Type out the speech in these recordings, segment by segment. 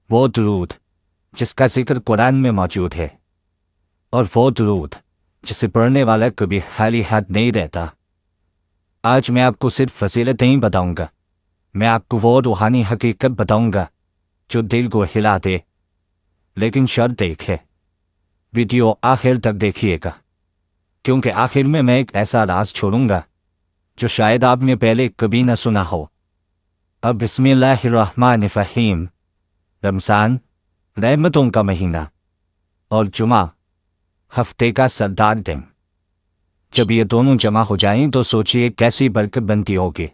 وہ درود جس کا ذکر قرآن میں موجود ہے، اور وہ درود جسے پڑھنے والا کبھی خالی ہاتھ نہیں رہتا۔ آج میں آپ کو صرف فضیلت نہیں بتاؤں گا، میں آپ کو وہ روحانی حقیقت بتاؤں گا جو دل کو ہلا دے، لیکن شرط ایک ہے، ویڈیو آخر تک دیکھیے گا، کیونکہ آخر میں ایک ایسا راز چھوڑوں گا جو شاید آپ نے پہلے کبھی نہ سنا ہو۔ اب بسم اللہ الرحمن الرحیم۔ رمضان رحمتوں کا مہینہ اور جمعہ ہفتے کا سردار دن، جب یہ دونوں جمع ہو جائیں تو سوچئے کیسی برکت بنتی ہوگی۔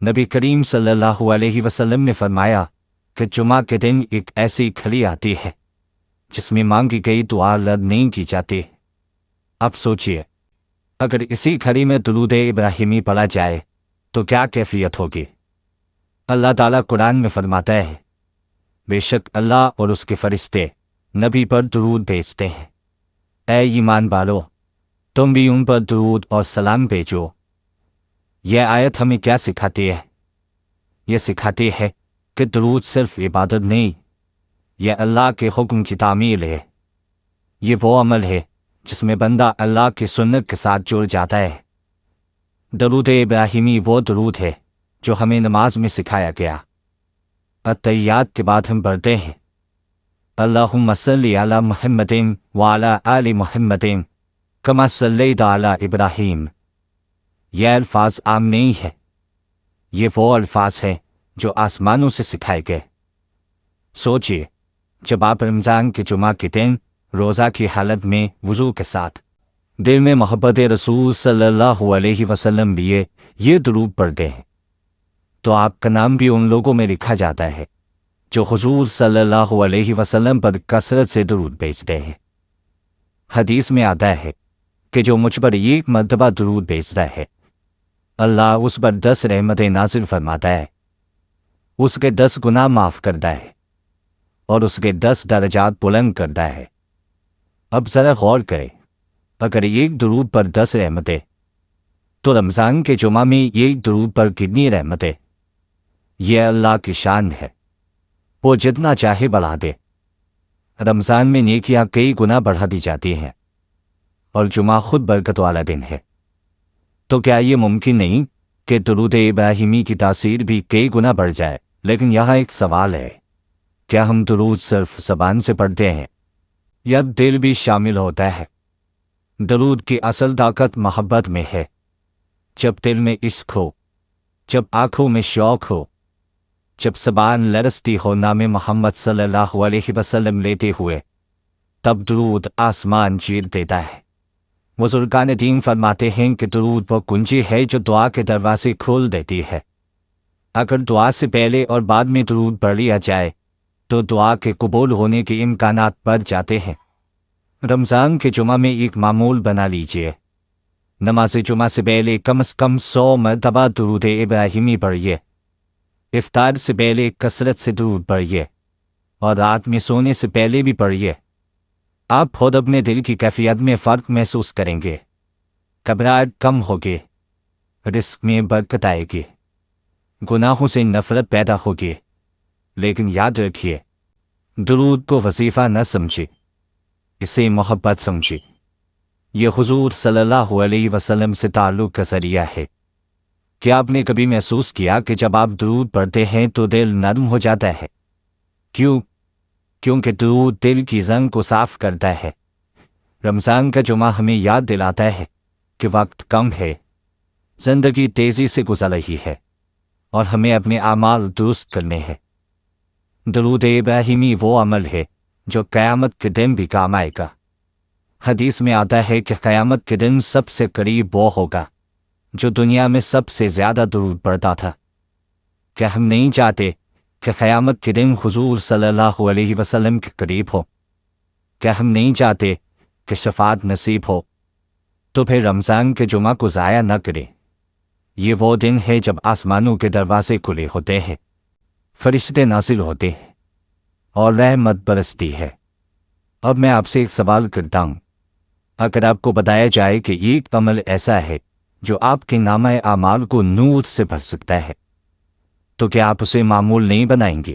نبی کریم صلی اللہ علیہ وسلم نے فرمایا کہ جمعہ کے دن ایک ایسی گھڑی آتی ہے جس میں مانگی گئی دعا رد نہیں کی جاتی۔ اب سوچئے اگر اسی گھڑی میں درود ابراہیمی پڑھا جائے تو کیا کیفیت ہوگی۔ اللہ تعالیٰ قرآن میں فرماتا ہے، بے شک اللہ اور اس کے فرشتے نبی پر درود بھیجتے ہیں، اے ایمان والو تم بھی ان پر درود اور سلام بھیجو۔ یہ آیت ہمیں کیا سکھاتی ہے؟ یہ سکھاتی ہے کہ درود صرف عبادت نہیں، یہ اللہ کے حکم کی تعمیل ہے۔ یہ وہ عمل ہے جس میں بندہ اللہ کی سنت کے ساتھ جڑ جاتا ہے۔ درود ابراہیمی وہ درود ہے جو ہمیں نماز میں سکھایا گیا۔ التحیات کے بعد ہم پڑھتے ہیں، اللہم صلی علی محمد وعلی آل محمد کما صلیت علی ابراہیم۔ یہ الفاظ عام نہیں ہے، یہ وہ الفاظ ہیں جو آسمانوں سے سکھائے گئے۔ سوچئے جب آپ رمضان کے جمعہ کے دن روزہ کی حالت میں وضو کے ساتھ دل میں محبت رسول صلی اللہ علیہ وسلم لیے یہ درود پڑھتے ہیں تو آپ کا نام بھی ان لوگوں میں لکھا جاتا ہے جو حضور صلی اللہ علیہ وسلم پر کثرت سے درود بھیجتے ہیں۔ حدیث میں آتا ہے کہ جو مجھ پر ایک مرتبہ درود بھیجتا ہے اللہ اس پر 10 رحمتیں نازل فرماتا ہے، اس کے 10 گناہ معاف کرتا ہے اور اس کے 10 درجات بلند کرتا ہے۔ اب ذرا غور کریں، اگر ایک درود پر 10 رحمتیں تو رمضان کے جمعہ میں ایک درود پر کتنی رحمتیں؟ یہ اللہ کی شان ہے، وہ جتنا چاہے بڑھا دے۔ رمضان میں نیکیاں کئی گنا بڑھا دی جاتی ہیں اور جمعہ خود برکت والا دن ہے، تو کیا یہ ممکن نہیں کہ درود ابراہیمی کی تاثیر بھی کئی گنا بڑھ جائے؟ لیکن یہاں ایک سوال ہے، کیا ہم درود صرف زبان سے پڑھتے ہیں یا دل بھی شامل ہوتا ہے؟ درود کی اصل طاقت محبت میں ہے۔ جب دل میں عشق ہو، جب آنکھوں میں شوق ہو، جب زبان لرزتی ہو نام محمد صلی اللہ علیہ وسلم لیتے ہوئے، تب درود آسمان چیر دیتا ہے۔ بزرگان دین فرماتے ہیں کہ درود وہ کنجی ہے جو دعا کے دروازے کھول دیتی ہے۔ اگر دعا سے پہلے اور بعد میں درود پڑھ لیا جائے تو دعا کے قبول ہونے کے امکانات بڑھ جاتے ہیں۔ رمضان کے جمعہ میں ایک معمول بنا لیجئے، نماز جمعہ سے پہلے کم از کم 100 مرتبہ درود ابراہیمی پڑھیے، افطار سے پہلے کثرت سے درود پڑھیے اور رات میں سونے سے پہلے بھی پڑھیے۔ آپ خود اپنے دل کی کیفیت میں فرق محسوس کریں گے، گھبراہٹ کم ہوگی، رزق میں برکت آئے گی، گناہوں سے نفرت پیدا ہوگی۔ لیکن یاد رکھیے، درود کو وظیفہ نہ سمجھے، اسے محبت سمجھے۔ یہ حضور صلی اللہ علیہ وسلم سے تعلق کا ذریعہ ہے۔ کیا آپ نے کبھی محسوس کیا کہ جب آپ درود پڑھتے ہیں تو دل نرم ہو جاتا ہے؟ کیونکہ درود دل کی زنگ کو صاف کرتا ہے۔ رمضان کا جمعہ ہمیں یاد دلاتا ہے کہ وقت کم ہے، زندگی تیزی سے گزر رہی ہے اور ہمیں اپنے اعمال درست کرنے ہیں۔ درود ابراہیمی وہ عمل ہے جو قیامت کے دن بھی کام آئے گا۔ حدیث میں آتا ہے کہ قیامت کے دن سب سے قریب وہ ہوگا جو دنیا میں سب سے زیادہ درود پڑھتا تھا۔ کیا ہم نہیں چاہتے کہ قیامت کے دن حضور صلی اللہ علیہ وسلم کے قریب ہو؟ کیا ہم نہیں چاہتے کہ شفاعت نصیب ہو؟ تو پھر رمضان کے جمعہ کو ضائع نہ کریں۔ یہ وہ دن ہے جب آسمانوں کے دروازے کھلے ہوتے ہیں، فرشتے نازل ہوتے ہیں اور رحمت برستی ہے۔ اب میں آپ سے ایک سوال کرتا ہوں، اگر آپ کو بتایا جائے کہ ایک عمل ایسا ہے جو آپ کے نامہ اعمال کو نور سے بھر سکتا ہے، تو کیا آپ اسے معمول نہیں بنائیں گے؟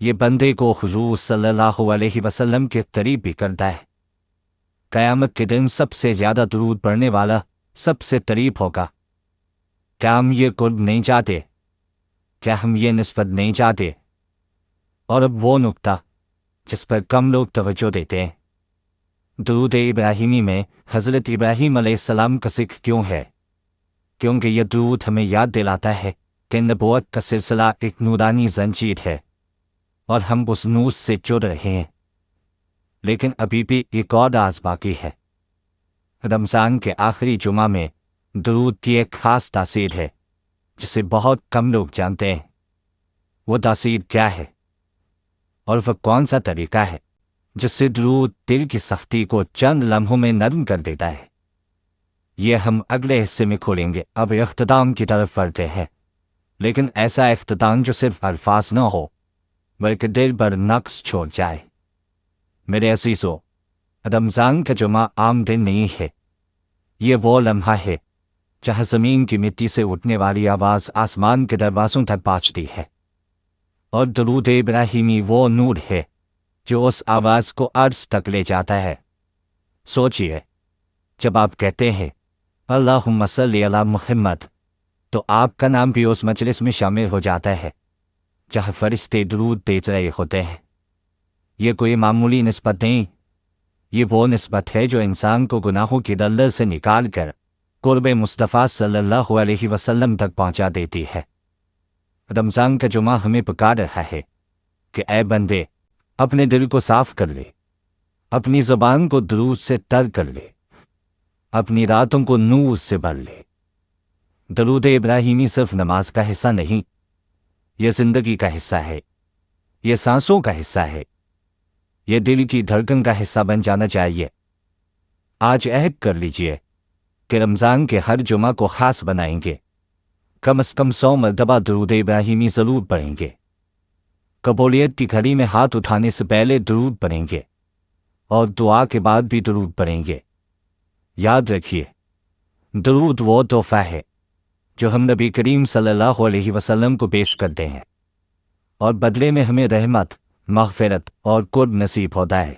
یہ بندے کو حضور صلی اللہ علیہ وسلم کے قریب بھی کرتا ہے۔ قیامت کے دن سب سے زیادہ درود پڑھنے والا سب سے قریب ہوگا۔ کیا ہم یہ قرب نہیں چاہتے؟ کیا ہم یہ نسبت نہیں چاہتے؟ اور اب وہ نقطہ جس پر کم لوگ توجہ دیتے ہیں، درود ابراہیمی میں حضرت ابراہیم علیہ السلام کا ذکر کیوں ہے؟ کیونکہ یہ درود ہمیں یاد دلاتا ہے کہ نبوت کا سلسلہ ایک نورانی زنجیر ہے اور ہم اس نور سے جڑ رہے ہیں، لیکن ابھی بھی ایک اور راز باقی ہے۔ رمضان کے آخری جمعہ میں درود کی ایک خاص تاثیر ہے جسے بہت کم لوگ جانتے ہیں۔ وہ تاثیر کیا ہے اور وہ کون سا طریقہ ہے جس سے درود دل کی سختی کو چند لمحوں میں نرم کر دیتا ہے؟ یہ ہم اگلے حصے میں کھولیں گے۔ اب اختتام کی طرف بڑھتے ہیں، لیکن ایسا اختتام جو صرف الفاظ نہ ہو بلکہ دل پر نقش چھوڑ جائے۔ میرے عزیزو، رمضان کا جمعہ عام دن نہیں ہے۔ یہ وہ لمحہ ہے جہاں زمین کی مٹی سے اٹھنے والی آواز آسمان کے دروازوں تک پہنچتی ہے، اور درود ابراہیمی وہ نور ہے جو اس آواز کو عرش تک لے جاتا ہے۔ سوچئے، جب آپ کہتے ہیں اللہم صلی علی محمد، تو آپ کا نام بھی اس مجلس میں شامل ہو جاتا ہے جہاں فرشتے درود بھیج رہے ہوتے ہیں۔ یہ کوئی معمولی نسبت نہیں، یہ وہ نسبت ہے جو انسان کو گناہوں کی دلدل سے نکال کر قرب مصطفیٰ صلی اللہ علیہ وسلم تک پہنچا دیتی ہے۔ رمضان کا جمعہ ہمیں پکار رہا ہے کہ اے بندے، اپنے دل کو صاف کر لے، اپنی زبان کو درود سے تر کر لے، اپنی راتوں کو نور سے بھر لے۔ درود ابراہیمی صرف نماز کا حصہ نہیں، یہ زندگی کا حصہ ہے، یہ سانسوں کا حصہ ہے، یہ دل کی دھڑکن کا حصہ بن جانا چاہیے۔ آج عہد کر لیجئے کہ رمضان کے ہر جمعہ کو خاص بنائیں گے، کم از کم 100 مرتبہ درود ابراہیمی ضرور پڑھیں گے۔ قبولیت کی گھڑی میں ہاتھ اٹھانے سے پہلے درود پڑھیں گے اور دعا کے بعد بھی درود پڑھیں گے۔ یاد رکھیے، درود وہ تحفہ ہے جو ہم نبی کریم صلی اللہ علیہ وسلم کو پیش کرتے ہیں، اور بدلے میں ہمیں رحمت، مغفرت اور قرب نصیب ہوتا ہے۔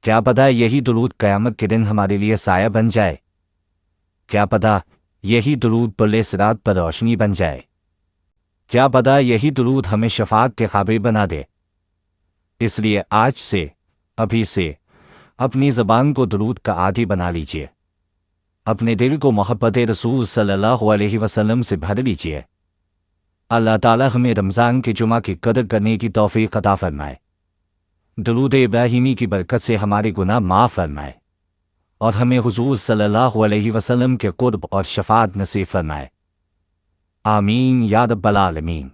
کیا پتہ یہی درود قیامت کے دن ہمارے لیے سایہ بن جائے؟ کیا پتہ یہی درود پل صراط پر روشنی بن جائے؟ کیا پتہ یہی درود ہمیں شفاعت کے قابل بنا دے؟ اس لیے آج سے، ابھی سے، اپنی زبان کو درود کا عادی بنا لیجئے، اپنے دل کو محبت رسول صلی اللہ علیہ وسلم سے بھر لیجئے۔ اللہ تعالی ہمیں رمضان کے جمعہ کی قدر کرنے کی توفیق عطا فرمائے، درود ابراہیمی کی برکت سے ہمارے گناہ معاف فرمائے، اور ہمیں حضور صلی اللہ علیہ وسلم کے قرب اور شفاعت نصیب فرمائے۔ آمین یا رب العالمین۔